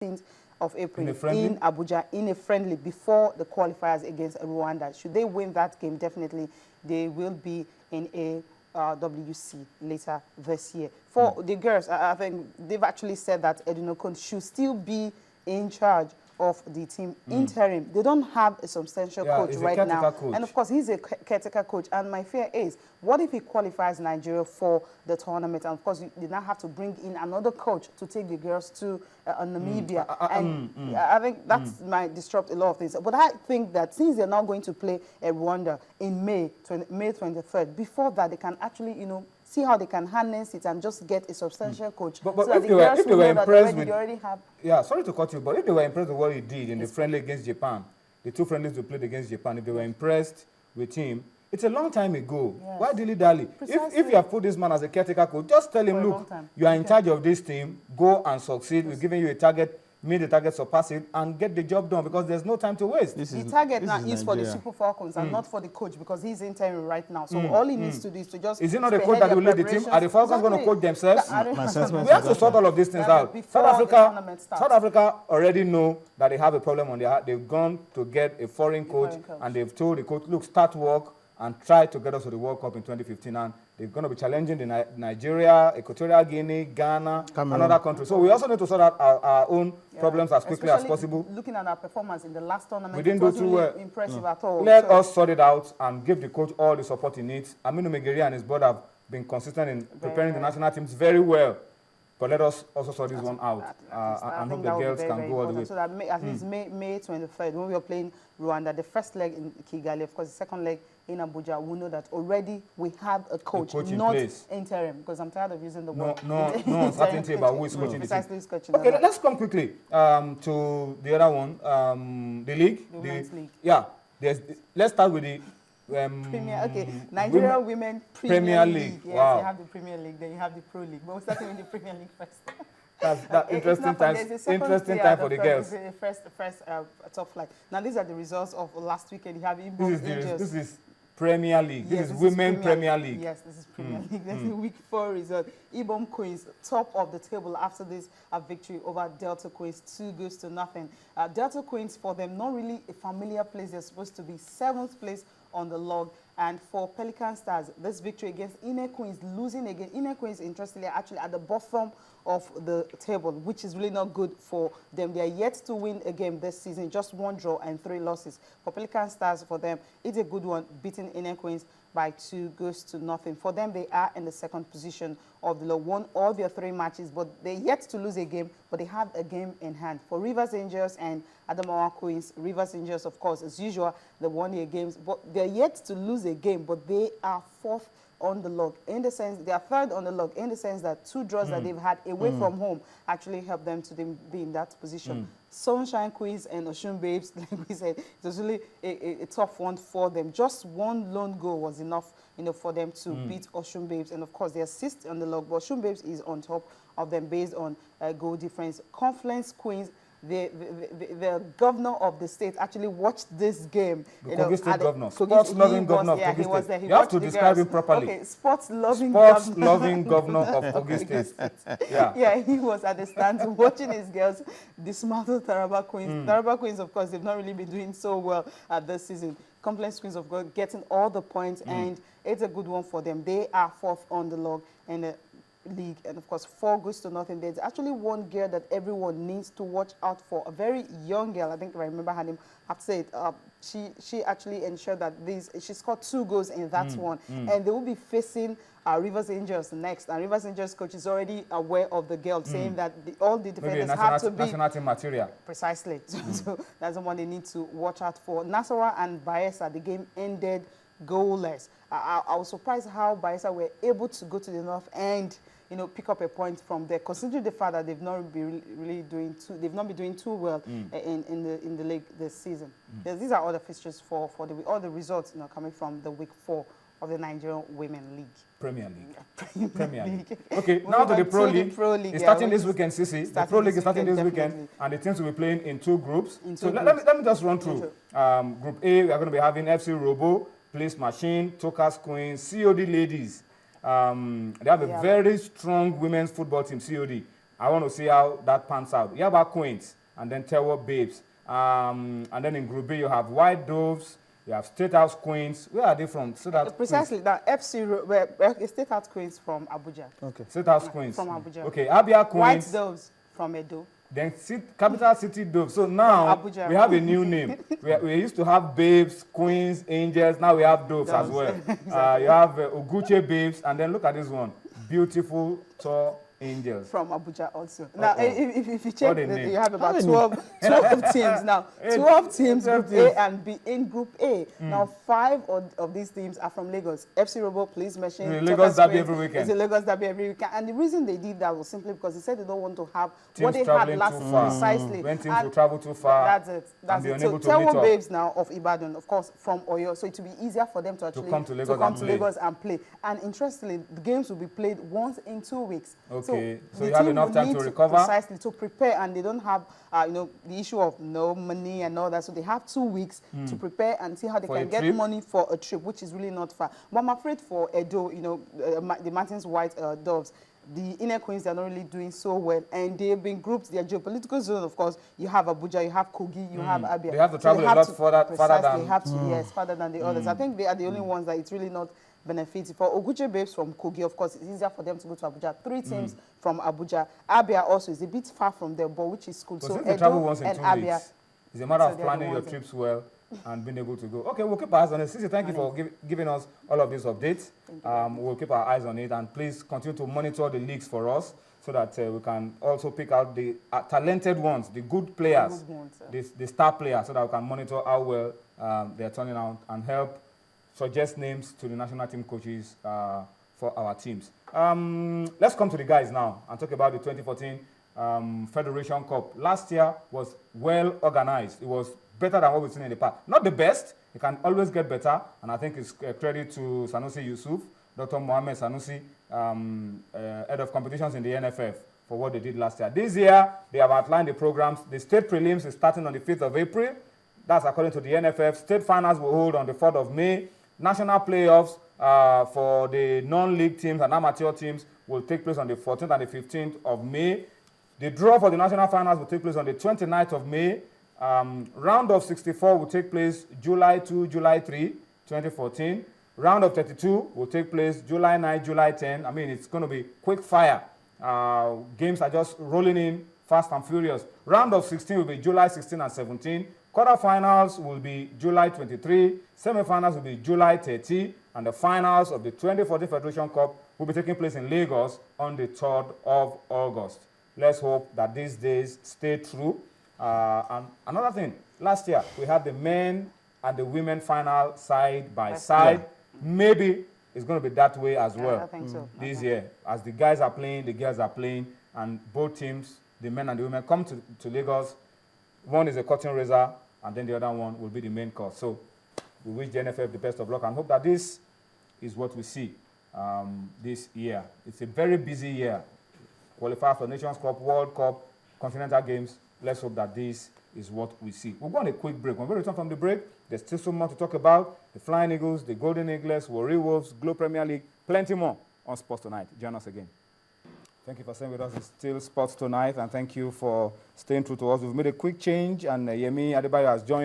16th of April in Abuja in a friendly before the qualifiers against Rwanda. Should they win that game, definitely they will be in a WC later this year. For the girls, I think they've actually said that Edwin Okon should still be in charge of the team interim. They don't have a substantial coach right now. Coach. And of course, he's a caretaker coach. And my fear is, what if he qualifies Nigeria for the tournament? And of course, they now have to bring in another coach to take the girls to Namibia. I think that might disrupt a lot of things. But I think that since they're now going to play Rwanda in May 23rd, before that, they can actually, you know, see how they can harness it and just get a substantial coach. But so if they were impressed with, yeah, sorry to cut you, but if they were impressed with what he did in the friendly against Japan, the 2 friendlies we played against Japan, if they were impressed with him, it's a long time ago. Yes. Why dilly-dally? If you have put this man as a caretaker coach, just tell him, look, you are in charge of this team, go and succeed. We're giving you a target, meet the target, surpass it, and get the job done because there's no time to waste. The target now is for the Super Falcons and not for the coach because he's interim right now. So all he needs to do is to just... Is it not the coach that will lead the team? Are the Falcons going to coach themselves? We have to sort all of these things out. South Africa already know that they have a problem on their heart. They've gone to get a foreign coach and they've told the coach, look, start work and try to get us to the World Cup in 2015. And they're going to be challenging the Nigeria, Equatorial Guinea, Ghana, Cameroon, and other countries. So we also need to sort out our own problems as quickly as possible. Looking at our performance in the last tournament, we didn't do too well. Impressive at all. Let us sort it out and give the coach all the support he needs. Aminu Megeri and his board have been consistent in preparing the national teams very well. But let us also sort this one out and hope the girls can go all the way. So that at least May 23rd, when we are playing Rwanda, the first leg in Kigali, of course, the second leg in Abuja, we know that already we have a coach not interim, because I'm tired of using the word. No uncertainty about who is coaching the team. Okay, let's come quickly to the other one, the league. The women's league. Yeah, let's start with the Nigeria Women Premier League. Yes, wow. You have the Premier League, then you have the Pro League. But we're starting with the Premier League first. That's interesting time for the girls. The first top flight. Now, these are the results of last weekend. You have Ibom Angels. This is Premier League. This is Women Premier League. Yes, this is Premier League. This is week 4 result. Ibom Queens, top of the table after this victory over Delta Queens, 2-0. Delta Queens, for them, not really a familiar place. They're supposed to be 7th place on the log. And for Pelican Stars, this victory against Inner Queens, losing again. Inner Queens, interestingly, are actually at the bottom of the table, which is really not good for them. They are yet to win a game this season, just 1 draw and 3 losses. For Pelican Stars, for them, it's a good one, beating Inner Queens by 2-0. For them, they are in the 2nd position of the log, won all their 3 matches, but they're yet to lose a game, but they have a game in hand. For Rivers Angels and Adamawa Queens, Rivers Angels, of course, as usual, they won their games, but they're yet to lose a game, but they are 4th on the log, in the sense they are 3rd on the log, in the sense that 2 draws that they've had away from home actually helped them to be in that position. Sunshine Queens and Oshun Babes, like we said, it was really a tough one for them. Just 1 lone goal was enough, you know, for them to beat Oshun Babes, and of course they are 6th on the log, but Oshun Babes is on top of them based on goal difference. Confluence Queens, the governor of the state actually watched this game. The Kogi State governor, sports-loving governor of Kogi was State. There. You have to describe him properly. Okay, sports-loving governor of Kogi State. Yeah, he was at the stands watching his girls dismantle Taraba Queens. Taraba Queens, of course, they've not really been doing so well this season. Confluence Queens, of course, getting all the points, and it's a good one for them. They are 4th on the log in the league, and of course 4-0. There's actually one girl that everyone needs to watch out for, a very young girl. I think I remember her name. I have to say it. She actually ensured that she scored 2 goals in that one, and they will be facing Rivers Angels next. And Rivers Angels coach is already aware of the girl, saying that all the defenders have to be national team material. Precisely. So that's the one they need to watch out for. Nasarawa and Bayelsa, the game ended goalless. I was surprised how Bayelsa were able to go to the north and, you know, pick up a point from there, considering the fact that they've not been really doing too well in the league this season. These are all the fixtures for all the results, you know, coming from the week 4 of the Nigerian Women League. Premier League. Okay, now to the Pro League. It's starting this weekend, Sisi. The Pro League is starting this weekend, and the teams will be playing in 2 groups. Let me just run through. Group A, we are going to be having FC Robo, Place Machine, Tokas Queens, COD Ladies. They have a very strong women's football team, COD. I want to see how that pans out. Yaba Queens and then Terror Babes. And then in Group B, you have White Doves, you have State House Queens. Where are they from? Precisely, that State House Queens from Abuja. Okay. State House Queens. From Abuja. Okay, Abia Queens. White Doves from Edo. Then Capital City Doves. So now we have a new name. we used to have Babes, Queens, Angels. Now we have Doves as well. Exactly. You have Oguche Babes. And then look at this one. Beautiful, tall Angels. From Abuja also. Now, if you check, you have about 12 teams now. 12 teams, Group A and B. In Group A, now 5 of these teams are from Lagos. FC Robo, please mention. Lagos Derby every weekend. It's a Lagos Derby every weekend. And the reason they did that was simply because they said they don't want to have teams what they had last precisely. When teams will travel too far. That's it. That's it. So Terror Babes now of Ibadan, of course, from Oyo. So it will be easier for them to actually come to Lagos and play. And interestingly, the games will be played once in 2 weeks. Okay. So you have enough time to recover? Precisely, to prepare, and they don't have, the issue of no money and all that. So they have 2 weeks to prepare and see how they can get money for a trip, which is really not far. But I'm afraid for Edo, the Martins White Doves, the inner Queens, they're not really doing so well, and they've been grouped. Their geopolitical zone, of course, you have Abuja, you have Kogi, you have Abia. They have to travel a lot further than... They have to, yes, further than the others. I think they are the only ones that it's really not benefiting. For Oguche Babes from Kogi, of course, it's easier for them to go to Abuja. 3 teams from Abuja. Abia also is a bit far from there, but which is cool. So Edo travel once in 2 weeks. It's a matter of planning your trips well and being able to go. Okay, we'll keep our eyes on it. Sisi, thank you for giving us all of these updates. We'll keep our eyes on it, and please continue to monitor the leagues for us so that we can also pick out the talented ones, the good players, the star players, so that we can monitor how well they're turning out and help suggest names to the national team coaches for our teams. Let's come to the guys now and talk about the 2014 Federation Cup. Last year was well organized. It was better than what we've seen in the past. Not the best. It can always get better. And I think it's credit to Sanusi Yusuf, Dr. Mohamed Sanusi, head of competitions in the NFF, for what they did last year. This year, they have outlined the programs. The state prelims is starting on the 5th of April. That's according to the NFF. State finals will hold on the 4th of May. National playoffs for the non-league teams and amateur teams will take place on the 14th and the 15th of May. The draw for the national finals will take place on the 29th of May. Round of 64 will take place July 2, July 3, 2014. Round of 32 will take place July 9, July 10. I mean, it's going to be quick fire. Games are just rolling in fast and furious. Round of 16 will be July 16 and 17. Quarterfinals will be July 23. Semifinals will be July 30. And the finals of the 2014 Federation Cup will be taking place in Lagos on the 3rd of August. Let's hope that these days stay true. And another thing, last year we had the men and the women final side by side. Maybe it's going to be that way as well. I think so. This year, as the guys are playing, the girls are playing, and both teams, the men and the women, come to Lagos. One is a curtain raiser, and then the other one will be the main course. So we wish the NFF the best of luck and hope that this is what we see this year. It's a very busy year. Qualifiers for Nations Cup, World Cup, Continental Games. Let's hope that this is what we see. We'll go on a quick break. When we return from the break, there's still so much to talk about. The Flying Eagles, the Golden Eagles, Warri Wolves, Globe Premier League, plenty more on Sports Tonight. Join us again. Thank you for staying with us. It's still Sports Tonight, and thank you for staying true to us. We've made a quick change, and Yemi Adebayo has joined